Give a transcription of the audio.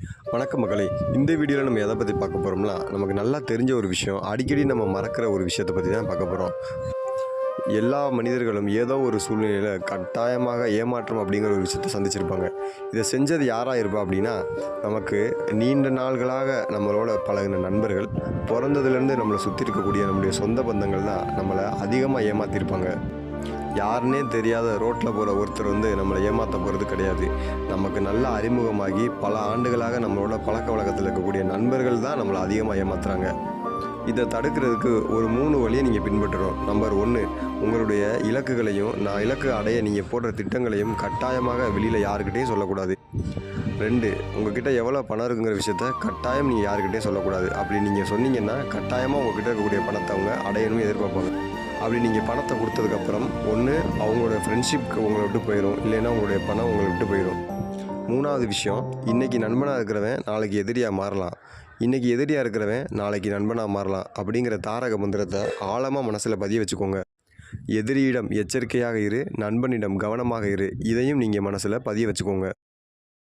வணக்கம் மக்களே. இந்த வீடியோவில் நம்ம எதை பற்றி பார்க்க போகிறோம்னா, நமக்கு நல்லா தெரிஞ்ச ஒரு விஷயம், அடிக்கடி நம்ம மறக்கிற ஒரு விஷயத்தை பற்றி தான் பார்க்க போகிறோம். எல்லா மனிதர்களும் ஏதோ ஒரு சூழ்நிலையில் கட்டாயமாக ஏமாற்றம் அப்படிங்கிற ஒரு விஷயத்தை சந்திச்சிருப்பாங்க. இதை செஞ்சது யாராக இருப்பா அப்படின்னா, நமக்கு நீண்ட நாள்களாக நம்மளோட பழகின நண்பர்கள், பிறந்ததுலேருந்து நம்மளை சுற்றி இருக்கக்கூடிய நம்முடைய சொந்த பந்தங்கள் தான் நம்மளை அதிகமாக ஏமாற்றிருப்பாங்க. யாருன்னே தெரியாத ரோட்டில் போகிற ஒருத்தர் நம்மளை ஏமாற்ற போகிறது கிடையாது. நமக்கு நல்லா அறிமுகமாகி பல ஆண்டுகளாக நம்மளோட பழக்க வழக்கத்தில் இருக்கக்கூடிய நண்பர்கள் தான் நம்மளை அதிகமாக ஏமாத்துறாங்க. இதை தடுக்கிறதுக்கு ஒரு 3 வழியை நீங்கள் பின்பற்றணும். நம்பர் 1, உங்களுடைய இலக்குகளையும் இலக்கு அடைய நீங்கள் போடுற திட்டங்களையும் கட்டாயமாக வெளியில் யாருக்கிட்டையும் சொல்லக்கூடாது. 2, உங்ககிட்ட எவ்வளோ பணம் இருக்குங்கிற விஷயத்த கட்டாயம் நீங்கள் யாருக்கிட்டையும் சொல்லக்கூடாது. அப்படி நீங்கள் சொன்னீங்கன்னா கட்டாயமாக உங்ககிட்ட இருக்கக்கூடிய பணத்தை அவங்க அடையணும்னு எதிர்பார்ப்பாங்க. அப்படி நீங்கள் பணத்தை கொடுத்ததுக்கப்புறம் ஒன்று அவங்களோட ஃப்ரெண்ட்ஷிப்க்கு உங்களை விட்டு போயிடும், இல்லைன்னா உங்களுடைய பணம் உங்களை விட்டு போயிடும். 3வது விஷயம், இன்றைக்கி நண்பனாக இருக்கிறவன் நாளைக்கு எதிரியாக மாறலாம், இன்றைக்கி எதிரியாக இருக்கிறவன் நாளைக்கு நண்பனாக மாறலாம் அப்படிங்கிற தாரக மந்திரத்தை ஆழமாக மனசில் பதிய வச்சுக்கோங்க. எதிரியிடம் எச்சரிக்கையாக இரு, நண்பனிடம் கவனமாக இரு. இதையும் நீங்கள் மனசில் பதிய வச்சுக்கோங்க.